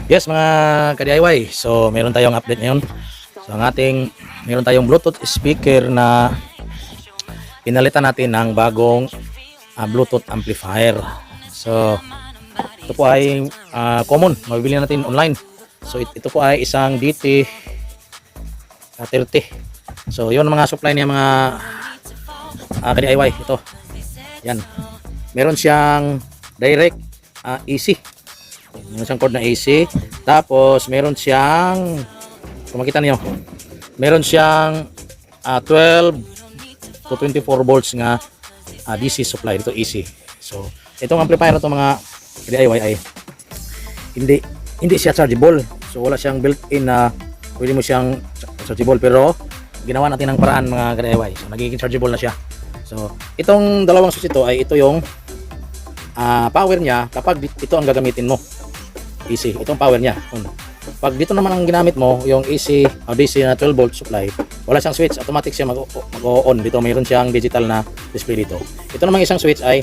Yes mga ka-DIY, so meron tayong update ngayon. So meron tayong Bluetooth speaker na pinalitan natin ng bagong Bluetooth amplifier. So ito po ay common, mabibili natin online. So ito po ay isang DT30. So yun mga supply niya mga ka-DIY. Ito, yan, meron siyang direct AC. Meron siyang cord na AC. Tapos meron siyang, kung makita niyo, meron siyang 12 to 24 volts nga DC supply dito, AC. So itong amplifier na to mga DIY ay hindi siya chargeable. So wala siyang built-in na pwede mo siyang chargeable, pero ginawa natin ng paraan mga DIY. So nagiging chargeable na siya. So itong dalawang switch ito ay ito yung power niya kapag ito ang gagamitin mo. AC, itong power niya. Pag dito naman ang ginamit mo, yung AC o DC na 12 volt supply, wala siyang switch, automatic siya mag-on. Dito mayroon siyang digital na display dito. Ito namang isang switch ay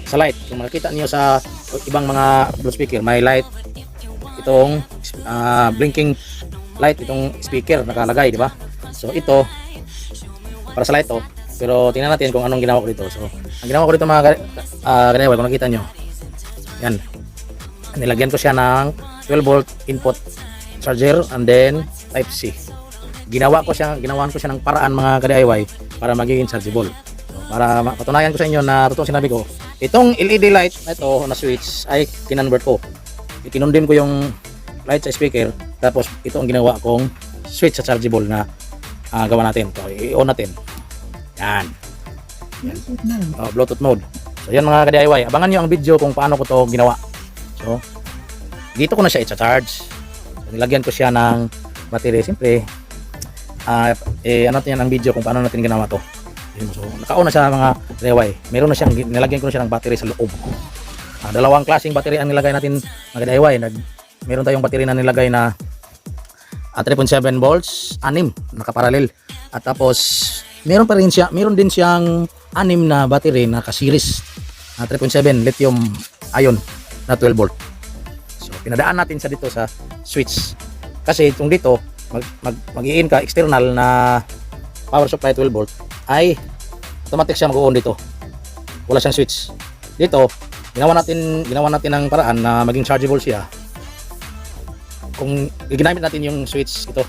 sa light. Kung makikita niyo sa ibang mga Bluetooth speaker, may light, itong blinking light, itong speaker nakalagay, di ba? So ito para sa light to. Pero tingnan natin kung anong ginawa ko dito. So ang ginawa ko dito mga kung nakita nyo, yan, nilagyan ko siya ng 12 volt input charger and then type C. Ginawan ko siya ng paraan mga ka-DIY para magiging chargeable. So, para mapatunayan ko sa inyo na totoo sinabi ko, itong LED light na ito na switch ay kinonvert ko. Kinondim ko yung light sa speaker, tapos ito ang ginawa kong switch sa chargeable na gawa natin. So i-on natin. Yan. Bluetooth mode. So yan mga ka-DIY, abangan nyo ang video kung paano ko to ginawa. So dito ko na siya i-charge. Nilagyan ko siya ng battery. Siyempre ano natin yan ang video kung paano natin ginawa to. So naka-on na siya mga DIY. Meron na siyang, nilagyan ko na siya ng battery sa loob. Dalawang klaseng battery ang nilagay natin mga DIY. Meron tayong battery na nilagay na 3.7 volts, 6 nakaparallel. At tapos meron din siyang 6 na battery na ka-series 3.7 lithium ion na 12 volt. So pinadaan natin sa dito sa switch. Kasi itong dito mag-i-in ka external na power supply 12 volt ay automatic siya mag-on dito. Wala siyang switch. Dito ginawa natin ng paraan na maging chargeable siya. Kung ginamit natin yung switch ito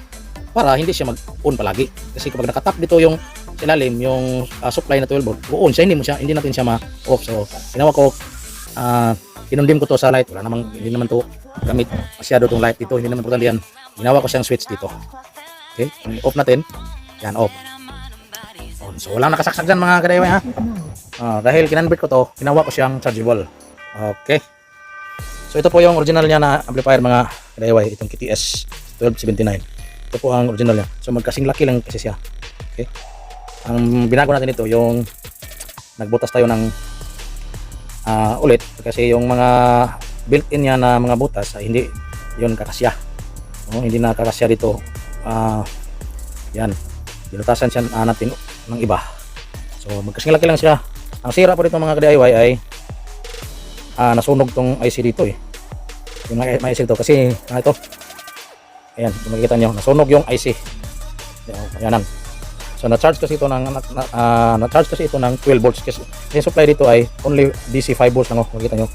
para hindi siya mag-on palagi. Kasi kapag nakatap dito yung ilalim, yung supply na 12 volt, on siya, hindi natin siya ma-off. So ginawa ko, kinundim ko to sa light. Hindi naman to gamit masyado tong light dito, hindi naman importante yan. Ginawa ko siyang switch dito. Okay, off natin. Yan, off. On. So walang nakasaksak dyan mga ka-DIY ha. Dahil kinonvert ko to, ginawa ko siyang chargeable. Okay. So ito po yung original niya na amplifier mga ka-DIY, itong KTS 1279. Ito po ang original niya. So magkasing laki lang kasi siya. Okay. Ang binago natin ito, yung nagbutas tayo ng ulit kasi yung mga built-in niya na mga butas ay hindi yun kakasya. Hindi na kakasya dito. Yan. Binutasan siya natin ng iba. So magkasing laki lang siya. Ang sira po dito mga ka-DIY ay nasunog tong IC dito eh. Yung may IC dito kasi ito. Ayan, kung makikita nyo, nasunog yung IC. Ayan. So na-charge kasi ito ng 12 volts kasi yung supply dito ay only DC 5 volts lang, makikita nyo.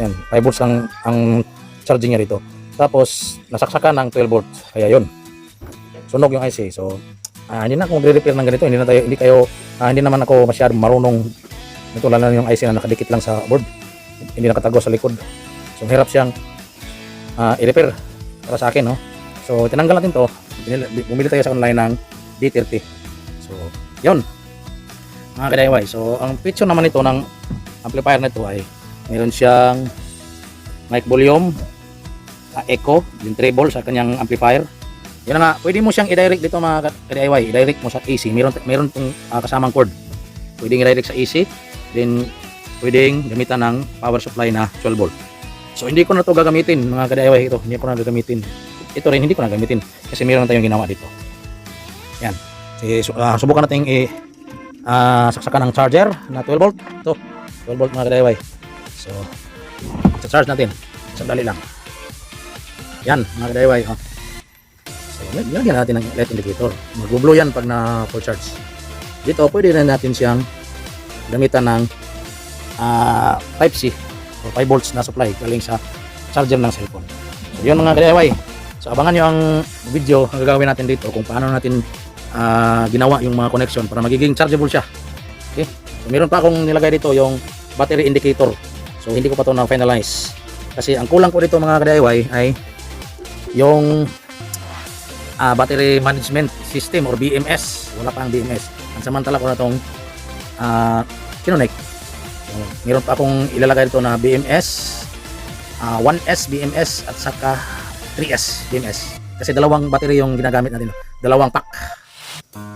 Ayan, 5 volts ang charging niya dito. Tapos nasaksakan ng 12 volts. Kaya yun. Sunog yung IC. So hindi na ako magre-repair ng ganito. Hindi naman ako masyadong marunong. Ito lang yung IC na nakadikit lang sa board. Hindi nakatago sa likod. So hirap siyang i-repair para sa akin, no? So tinanggal natin to. Bumili tayo sa online ng D30. So yun mga ka-DIY. So ang feature naman ito ng amplifier na ito ay meron siyang mic volume, echo, yung treble sa kanyang amplifier. Yan nga, pwede mo siyang i-direct dito mga ka-DIY. I-direct mo sa AC. Meron itong kasamang cord. Pwedeng i-direct sa AC. Then pwedeng gamitan ng power supply na 12 volt. So hindi ko na ito gagamitin mga ka-DIY. Hindi ko na gagamitin. Ito rin hindi ko na gamitin kasi meron na tayong ginawa dito. Yan. Subukan natin saksakan ng charger na 12 volt. Ito 12 volt mga ka-DIY. So charge natin. Sandali lang. Yan, mga ka-DIY. Oh. So, lagyan natin ng LED indicator. Mag-blow yan pag na full charge. Dito, pwede rin natin siyang gamitan ng Type C o 5 volts na supply galing sa charger ng cellphone. So, yun mga ka-DIY. So, abangan nyo ang video ang gagawin natin dito kung paano natin ginawa yung mga connection para magiging chargeable siya. Okay? So, meron pa akong nilagay dito yung battery indicator. So, hindi ko pa ito na-finalize. Kasi ang kulang ko dito mga ka-DIY ay yung battery management system or BMS. Wala pa ang BMS. Ang samantala ko na itong Kinonic. So, meron pa akong ilalagay dito na BMS, 1S BMS at saka 3S BMS. Kasi dalawang battery yung ginagamit natin. Dalawang pack.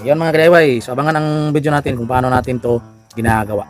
Ayan mga ka-DIY. So abangan ang video natin kung paano natin to ginagawa.